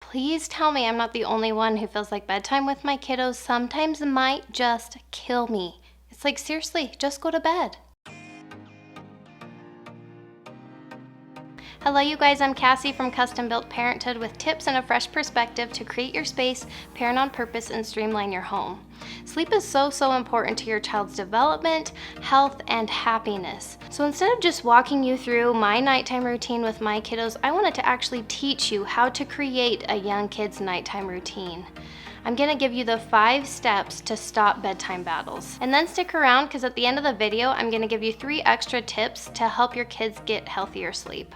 please tell me I'm not the only one who feels like bedtime with my kiddos sometimes might just kill me. It's like, seriously, just go to bed. Hello you guys, I'm Cassie from Custom Built Parenthood with tips and a fresh perspective to create your space, parent on purpose, and streamline your home. Sleep is so important to your child's development, health, and happiness. So instead of just walking you through my nighttime routine with my kiddos, I wanted to actually teach you how to create a young kid's nighttime routine. I'm gonna give you the 5 steps to stop bedtime battles. And then stick around because at the end of the video, I'm gonna give you 3 extra tips to help your kids get healthier sleep.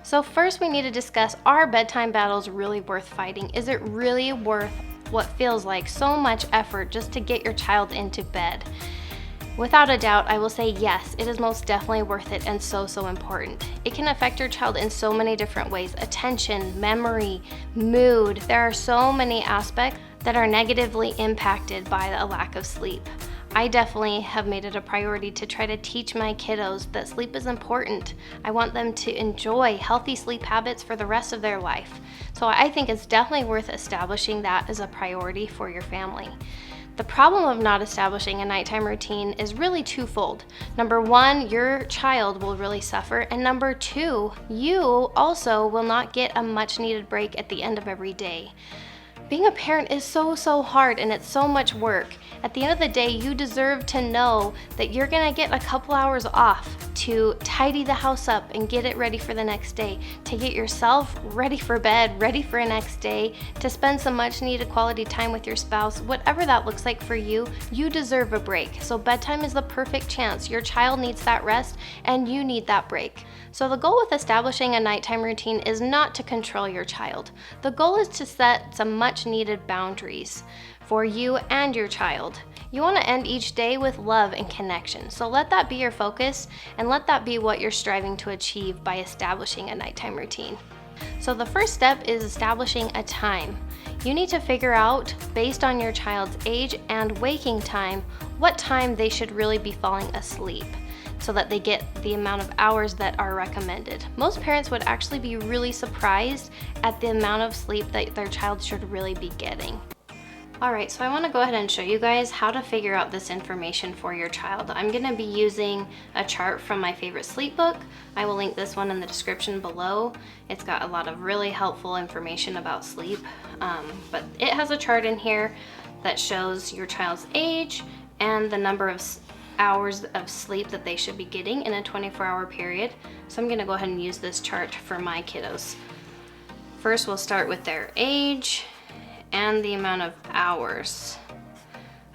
So first we need to discuss, are bedtime battles really worth fighting? Is it really worth what feels like so much effort just to get your child into bed? Without a doubt, I will say yes, it is most definitely worth it and so important. It can affect your child in so many different ways: attention, memory, mood. There are so many aspects that are negatively impacted by a lack of sleep. I definitely have made it a priority to try to teach my kiddos that sleep is important. I want them to enjoy healthy sleep habits for the rest of their life. So I think it's definitely worth establishing that as a priority for your family. The problem of not establishing a nighttime routine is really twofold. Number 1, your child will really suffer, and number 2, you also will not get a much needed break at the end of every day. Being a parent is so hard and it's so much work. At the end of the day, you deserve to know that you're gonna get a couple hours off to tidy the house up and get it ready for the next day, to get yourself ready for bed, ready for a next day, to spend some much needed quality time with your spouse. Whatever that looks like for you, you deserve a break. So bedtime is the perfect chance. Your child needs that rest and you need that break. So the goal with establishing a nighttime routine is not to control your child. The goal is to set some much needed boundaries for you and your child. You want to end each day with love and connection. So let that be your focus and let that be what you're striving to achieve by establishing a nighttime routine. So the first step is establishing a time. You need to figure out, based on your child's age and waking time, what time they should really be falling asleep, so that they get the amount of hours that are recommended. Most parents would actually be really surprised at the amount of sleep that their child should really be getting. Alright, so I want to go ahead and show you guys how to figure out this information for your child. I'm going to be using a chart from my favorite sleep book. I will link this one in the description below. It's got a lot of really helpful information about sleep, but it has a chart in here that shows your child's age and the number of hours of sleep that they should be getting in a 24-hour period. So I'm going to go ahead and use this chart for my kiddos. First, we'll start with their age and the amount of hours.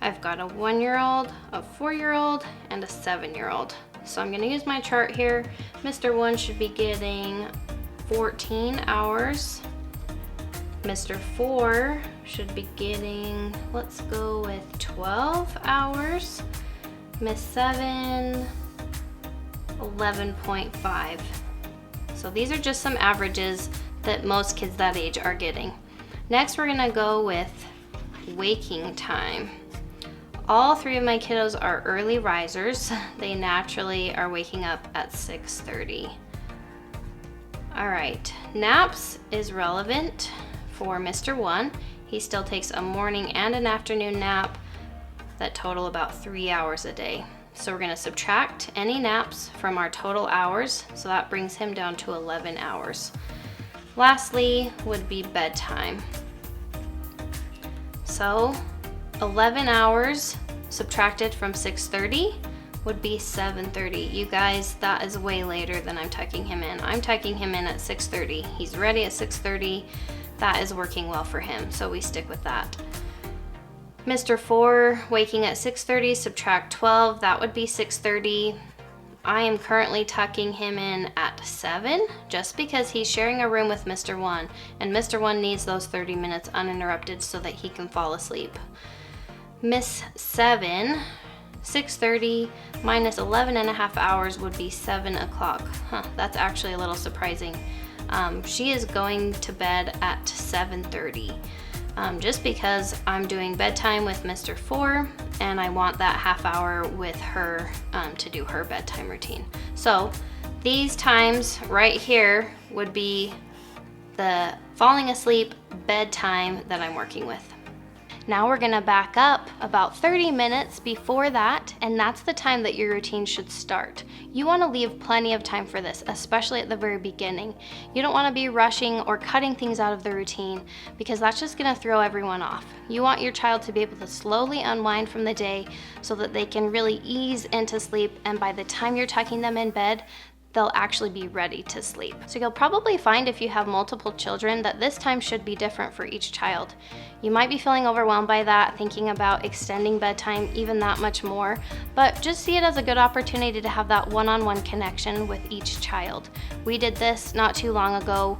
I've got a 1-year-old, a 4-year-old, and a 7-year-old. So I'm going to use my chart here. Mr. 1 should be getting 14 hours. Mr. 4 should be getting, let's go with 12 hours. Miss 7, 11.5. So these are just some averages that most kids that age are getting. Next, we're gonna go with waking time. All 3 of my kiddos are early risers. They naturally are waking up at 6:30. All right, naps is relevant for Mr. 1. He still takes a morning and an afternoon nap that total about 3 hours a day. So we're gonna subtract any naps from our total hours, so that brings him down to 11 hours. Lastly would be bedtime. So 11 hours subtracted from 6:30 would be 7:30. You guys, that is way later than I'm tucking him in. I'm tucking him in at 6:30. He's ready at 6:30. That is working well for him, so we stick with that. Mr. 4 waking at 6:30, subtract 12, that would be 6:30. I am currently tucking him in at 7 just because he's sharing a room with Mr. 1, and Mr. 1 needs those 30 minutes uninterrupted so that he can fall asleep. Miss 7, 6:30 minus 11 and a half hours would be 7 o'clock. That's actually a little surprising. She is going to bed at 7:30. Just because I'm doing bedtime with Mr. 4 and I want that half hour with her to do her bedtime routine. So these times right here would be the falling asleep bedtime that I'm working with. Now we're gonna back up about 30 minutes before that, and that's the time that your routine should start. You wanna leave plenty of time for this, especially at the very beginning. You don't wanna be rushing or cutting things out of the routine because that's just gonna throw everyone off. You want your child to be able to slowly unwind from the day so that they can really ease into sleep, and by the time you're tucking them in bed, they'll actually be ready to sleep. So you'll probably find if you have multiple children that this time should be different for each child. You might be feeling overwhelmed by that, thinking about extending bedtime even that much more, but just see it as a good opportunity to have that one-on-one connection with each child. We did this not too long ago,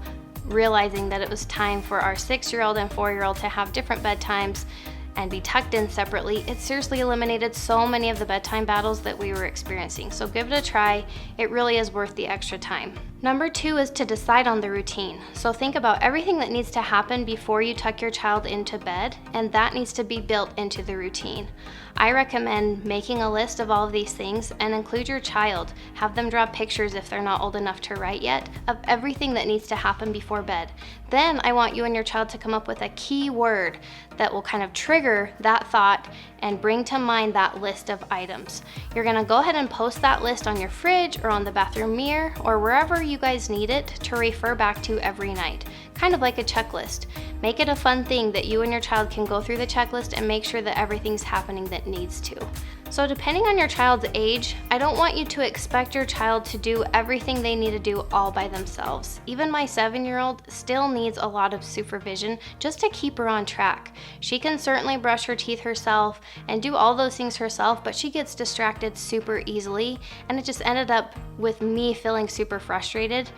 realizing that it was time for our 6-year-old and 4-year-old to have different bedtimes and be tucked in separately. It seriously eliminated so many of the bedtime battles that we were experiencing. So give it a try. It really is worth the extra time. Number 2 is to decide on the routine. So think about everything that needs to happen before you tuck your child into bed, and that needs to be built into the routine. I recommend making a list of all of these things and include your child. Have them draw pictures if they're not old enough to write yet of everything that needs to happen before bed. Then I want you and your child to come up with a key word that will kind of trigger that thought and bring to mind that list of items. You're gonna go ahead and post that list on your fridge or on the bathroom mirror or wherever you guys need it to refer back to every night, kind of like a checklist. Make it a fun thing that you and your child can go through the checklist and make sure that everything's happening that needs to. So depending on your child's age, I don't want you to expect your child to do everything they need to do all by themselves. Even my 7-year-old still needs a lot of supervision just to keep her on track. She can certainly brush her teeth herself and do all those things herself, but she gets distracted super easily, and it just ended up with me feeling super frustrated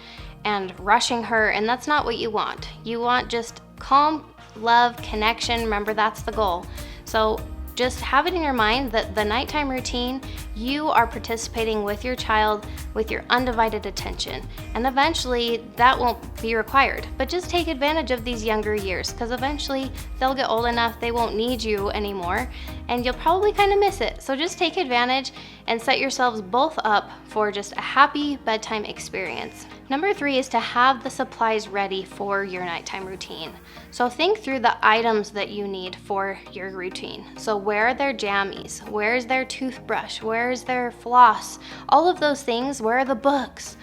and rushing her, and that's not what you want. You want just calm, love, connection. Remember, that's the goal. So just have it in your mind that the nighttime routine, you are participating with your child with your undivided attention. And eventually that won't be required, but just take advantage of these younger years because eventually they'll get old enough they won't need you anymore and you'll probably kind of miss it. So just take advantage and set yourselves both up for just a happy bedtime experience. Number 3 is to have the supplies ready for your nighttime routine. So think through the items that you need for your routine. So where are their jammies? Where is their toothbrush? Where is their floss? All of those things. Where are the books?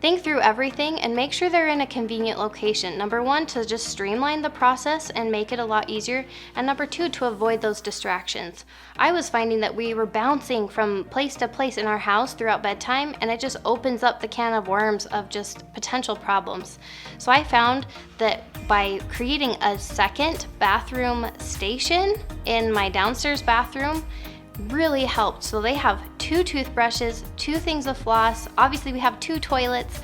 Think through everything and make sure they're in a convenient location. Number 1, to just streamline the process and make it a lot easier. And number 2, to avoid those distractions. I was finding that we were bouncing from place to place in our house throughout bedtime, and it just opens up the can of worms of just potential problems. So I found that by creating a second bathroom station in my downstairs bathroom, really helped. So they have 2 toothbrushes, 2 things of floss, obviously we have 2 toilets,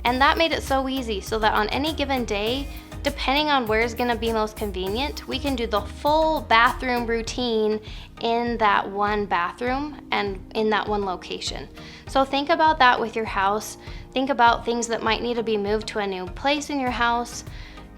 and that made it so easy so that on any given day, depending on where is going to be most convenient, we can do the full bathroom routine in that one bathroom and in that one location. So think about that with your house. Think about things that might need to be moved to a new place in your house.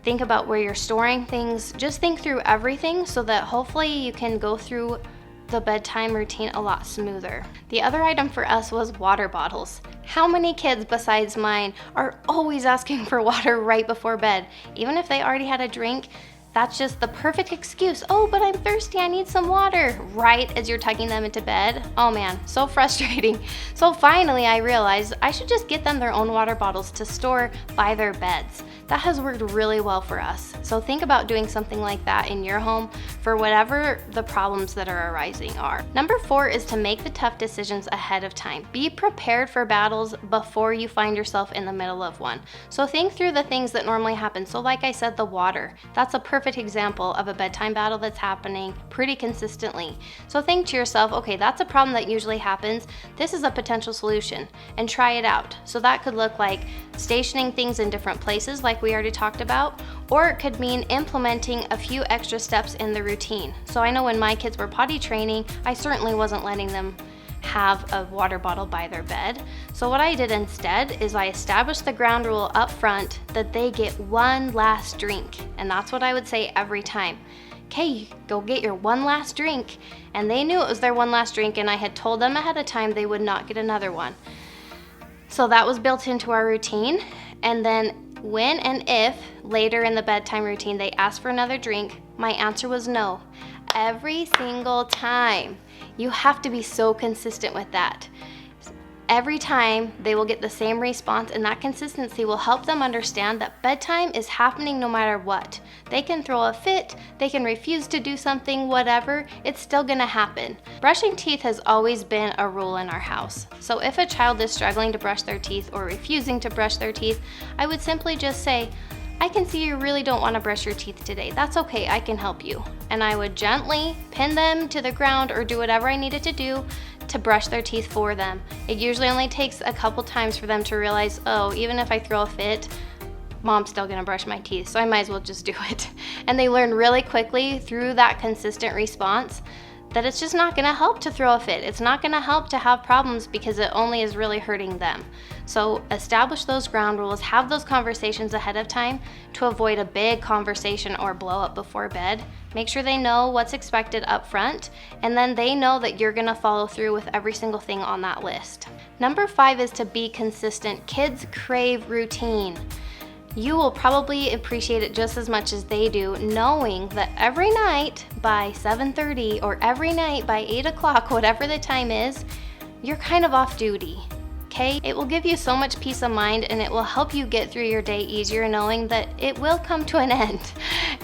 Think about where you're storing things. Just think through everything so that hopefully you can go through the bedtime routine a lot smoother. The other item for us was water bottles. How many kids besides mine are always asking for water right before bed? Even if they already had a drink, that's just the perfect excuse. Oh, but I'm thirsty, I need some water, right as you're tucking them into bed. Oh man, so frustrating. So finally I realized I should just get them their own water bottles to store by their beds. That has worked really well for us. So think about doing something like that in your home for whatever the problems that are arising are. Number 4 is to make the tough decisions ahead of time. Be prepared for battles before you find yourself in the middle of one. So think through the things that normally happen. So like I said, the water, that's a perfect example of a bedtime battle that's happening pretty consistently. So think to yourself, okay, that's a problem that usually happens. This is a potential solution, and try it out. So that could look like stationing things in different places like we already talked about, or it could mean implementing a few extra steps in the routine. So I know when my kids were potty training, I certainly wasn't letting them have a water bottle by their bed. So what I did instead is I established the ground rule up front that they get one last drink. And that's what I would say every time. Okay, go get your one last drink. And they knew it was their one last drink, and I had told them ahead of time they would not get another one. So that was built into our routine. And then When and if later in the bedtime routine they ask for another drink, my answer was no. Every single time. You have to be so consistent with that. Every time they will get the same response, and that consistency will help them understand that bedtime is happening no matter what. They can throw a fit, they can refuse to do something, whatever, it's still gonna happen. Brushing teeth has always been a rule in our house. So if a child is struggling to brush their teeth or refusing to brush their teeth, I would simply just say, I can see you really don't want to brush your teeth today. That's okay, I can help you. And I would gently pin them to the ground or do whatever I needed to do to brush their teeth for them. It usually only takes a couple times for them to realize, oh, even if I throw a fit, Mom's still gonna brush my teeth, so I might as well just do it. And they learn really quickly through that consistent response that it's just not gonna help to throw a fit. It's not gonna help to have problems because it only is really hurting them. So establish those ground rules, have those conversations ahead of time to avoid a big conversation or blow up before bed. Make sure they know what's expected up front, and then they know that you're gonna follow through with every single thing on that list. Number 5 is to be consistent. Kids crave routine. You will probably appreciate it just as much as they do, knowing that every night by 7:30 or every night by 8 o'clock, whatever the time is, you're kind of off duty. Okay? It will give you so much peace of mind, and it will help you get through your day easier knowing that it will come to an end.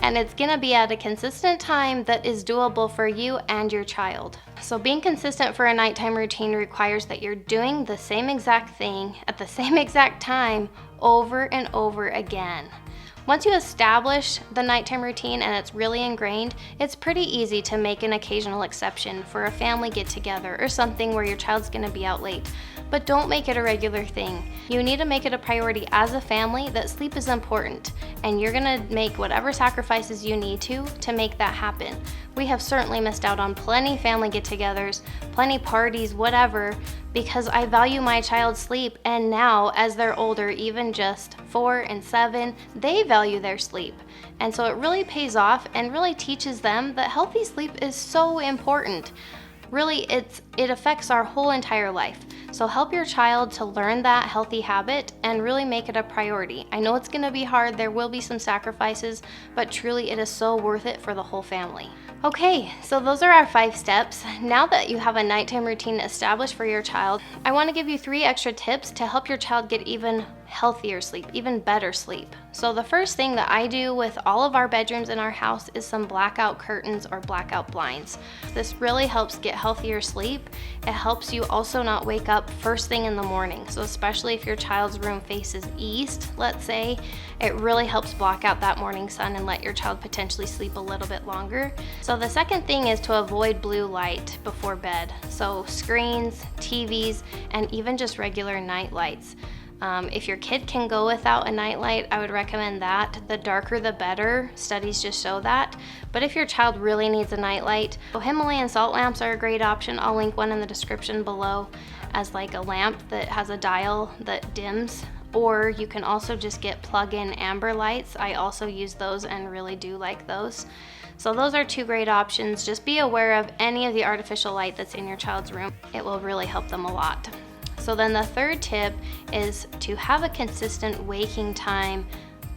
And it's gonna be at a consistent time that is doable for you and your child. So being consistent for a nighttime routine requires that you're doing the same exact thing at the same exact time over and over again. Once you establish the nighttime routine and it's really ingrained, it's pretty easy to make an occasional exception for a family get-together or something where your child's gonna be out late. But don't make it a regular thing. You need to make it a priority as a family that sleep is important, and you're gonna make whatever sacrifices you need to make that happen. We have certainly missed out on plenty family get-togethers, plenty parties, whatever, because I value my child's sleep, and now as they're older, even just 4 and 7, they value their sleep. And so it really pays off and really teaches them that healthy sleep is so important. Really, it affects our whole entire life. So help your child to learn that healthy habit and really make it a priority. I know it's gonna be hard, there will be some sacrifices, but truly it is so worth it for the whole family. Okay, so those are our 5 steps. Now that you have a nighttime routine established for your child, I wanna give you 3 extra tips to help your child get even healthier sleep, even better sleep. So the first thing that I do with all of our bedrooms in our house is some blackout curtains or blackout blinds. This really helps get healthier sleep. It helps you also not wake up first thing in the morning. So especially if your child's room faces east, let's say, it really helps block out that morning sun and let your child potentially sleep a little bit longer. So the second thing is to avoid blue light before bed. So screens, TVs, and even just regular night lights. If your kid can go without a nightlight, I would recommend that. The darker the better, studies just show that. But if your child really needs a nightlight, Himalayan salt lamps are a great option. I'll link one in the description below as like a lamp that has a dial that dims. Or you can also just get plug-in amber lights. I also use those and really do like those. So those are 2 great options. Just be aware of any of the artificial light that's in your child's room. It will really help them a lot. So then the third tip is to have a consistent waking time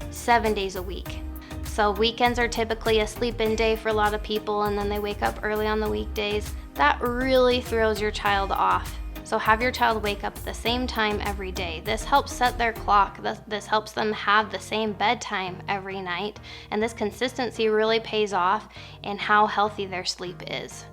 7 days a week. So weekends are typically a sleep-in day for a lot of people, and then they wake up early on the weekdays. That really throws your child off. So have your child wake up at the same time every day. This helps set their clock. This helps them have the same bedtime every night. And this consistency really pays off in how healthy their sleep is.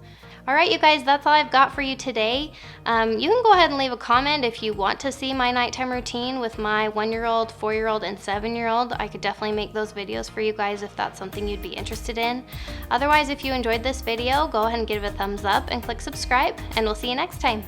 All right, you guys, that's all I've got for you today. You can go ahead and leave a comment if you want to see my nighttime routine with my 1-year-old, 4-year-old, and 7-year-old. I could definitely make those videos for you guys if that's something you'd be interested in. Otherwise, if you enjoyed this video, go ahead and give it a thumbs up and click subscribe, and we'll see you next time.